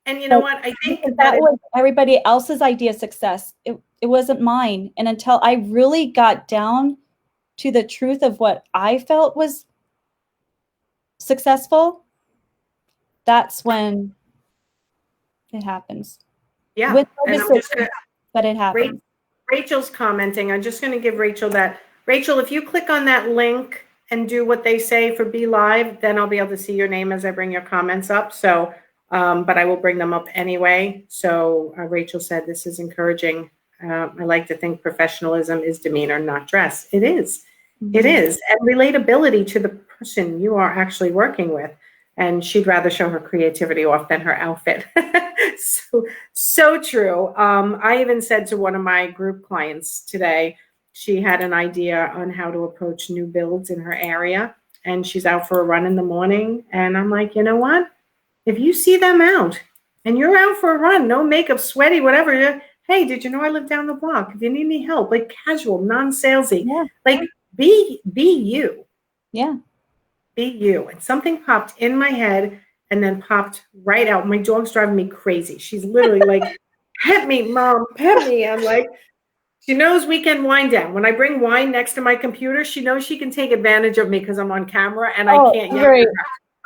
And you know But what? I think because that that was everybody else's idea of success. It wasn't mine. And until I really got down to the truth of what I felt was successful, that's when it happens. yeah. With no And I'm just decision, gonna but it happens. Rachel's commenting. I'm just gonna give Rachel that. Rachel, if you click on that link and do what they say for Be Live, then I'll be able to see your name as I bring your comments up. So, but I will bring them up anyway. So Rachel said this is encouraging. I like to think professionalism is demeanor, not dress. It is. It is. And relatability to the person you are actually working with. And she'd rather show her creativity off than her outfit. So true. I even said to one of my group clients today, she had an idea on how to approach new builds in her area. And she's out for a run in the morning. And I'm like, you know what? If you see them out and you're out for a run, no makeup, sweaty, whatever, hey, did you know I live down the block? If you need any help, like casual, non-salesy, Yeah. like be you. Yeah. Be you. And something popped in my head and then popped right out. My dog's driving me crazy. She's literally like, pet me, mom, pet me. I'm like, she knows weekend wind down. When I bring wine next to my computer, she knows she can take advantage of me because I'm on camera and I can't yell at her.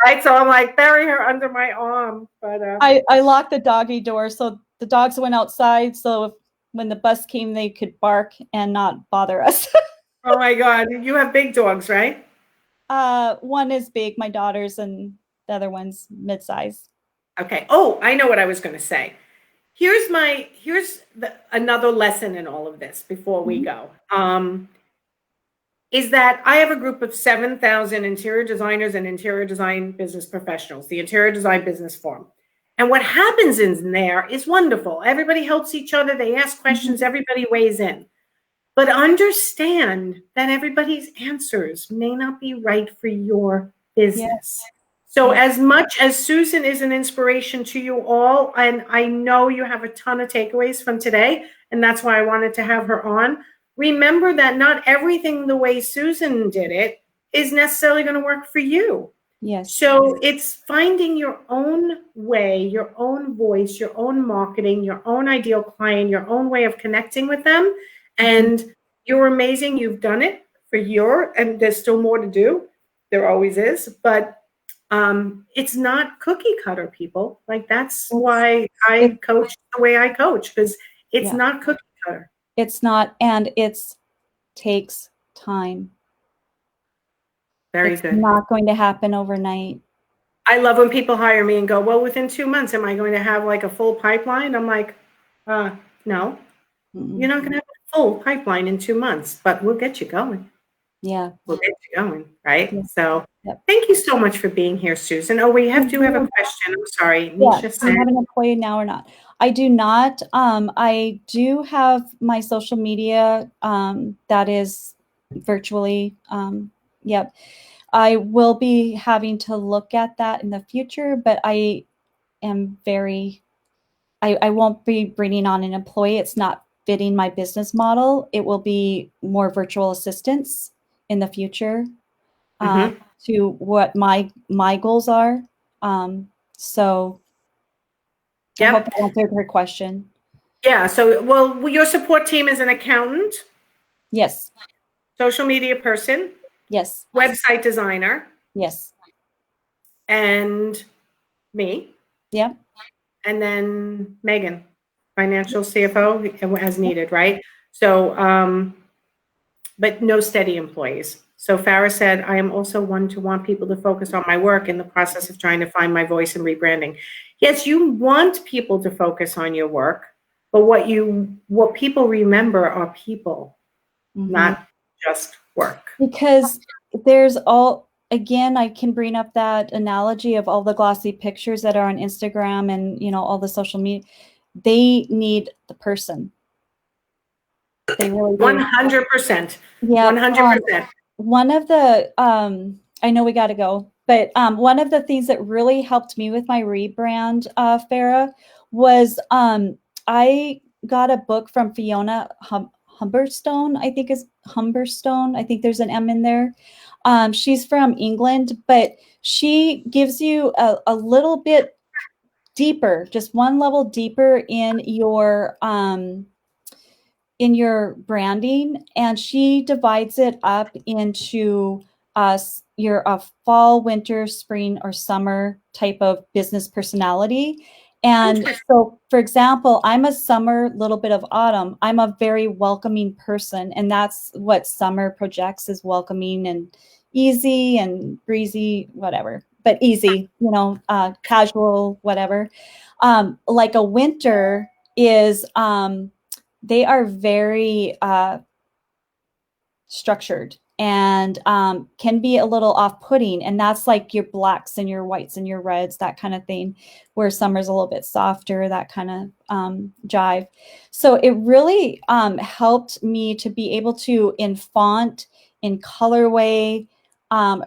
Right. So I'm like, bury her under my arm. But I locked the doggy door so the dogs went outside. So when the bus came, they could bark and not bother us. Oh my God. You have big dogs, right? One is big, my daughter's, and the other one's mid-size. Okay. Oh, I know what I was going to say. Here's another lesson in all of this before we go. Is that I have a group of 7,000 interior designers and interior design business professionals, the Interior Design Business Forum. And what happens in there is wonderful. Everybody helps each other. They ask questions. Everybody weighs in. But understand that everybody's answers may not be right for your business. So as much as Susan is an inspiration to you all, and I know you have a ton of takeaways from today, and that's why I wanted to have her on, remember that not everything the way Susan did it is necessarily going to work for you. Yes. So it's finding your own way, your own voice, your own marketing, your own ideal client, your own way of connecting with them. And you're amazing. You've done it and there's still more to do. There always is, but it's not cookie cutter, people. Like that's why I coach the way I coach, because it's not cookie cutter. It's not, and it takes time. Very good. Not going to happen overnight. I love when people hire me and go, well, within 2 months, am I going to have like a full pipeline? I'm like, no, you're not going to have a full pipeline in 2 months, but we'll get you going. Yeah. We'll get you going, right? Yeah. So thank you so much for being here, Susan. Oh, we do have a question. I'm sorry. Nisha said. I'm having an employee now or not? I do not. I do have my social media that is virtually. Yep. I will be having to look at that in the future, but I am I won't be bringing on an employee. It's not fitting my business model. It will be more virtual assistants in the future to what my goals are. So I hope I answered her question. Yeah. So, well, your support team is an accountant. Yes. Social media person. Yes. Website designer. Yes. And me. Yeah. And then Megan, financial CFO as needed, right? So, but no steady employees. So Farah said, I am also one to want people to focus on my work in the process of trying to find my voice and rebranding. Yes, you want people to focus on your work, but what people remember are people, not just work. Because again, I can bring up that analogy of all the glossy pictures that are on Instagram and, all the social media. They need the person. They really do. 100%. Yeah. 100%. One of the, I know we got to go, but one of the things that really helped me with my rebrand, Farah, was I got a book from Fiona Humberstone, I think is Humberstone. I think there's an M in there. She's from England, but she gives you a little bit deeper, just one level deeper in your branding, and she divides it up into your fall, winter, spring, or summer type of business personality. And so, for example, I'm a summer, little bit of autumn. I'm a very welcoming person, and that's what summer projects, is welcoming and easy and breezy, whatever, but easy, casual, whatever. Like a winter is they are very structured and can be a little off-putting. And that's like your blacks and your whites and your reds, that kind of thing, where summer's a little bit softer, that kind of jive. So it really helped me to be able to, in font, in colorway,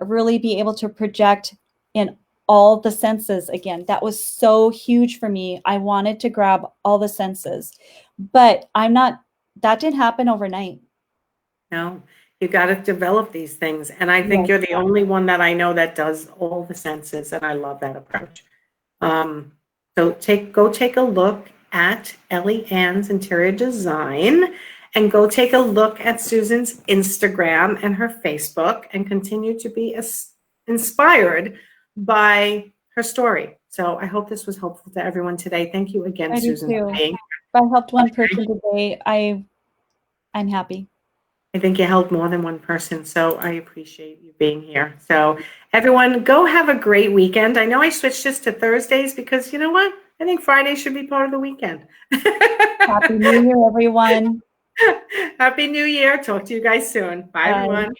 really be able to project in all the senses again. That was so huge for me. I wanted to grab all the senses, but that didn't happen overnight. No, you got to develop these things. And I think you're the only one that I know that does all the senses. And I love that approach. So go take a look at Ellie Ann's interior design, and go take a look at Susan's Instagram and her Facebook, and continue to be inspired by her story. So I hope this was helpful to everyone today. Thank you again, Susan. If I helped one person today, I'm happy. I think you helped more than one person, so I appreciate you being here. So everyone, go have a great weekend. I know I switched this to Thursdays because you know what? I think Friday should be part of the weekend. Happy New Year, everyone. Happy New Year. Talk to you guys soon. Bye. Everyone.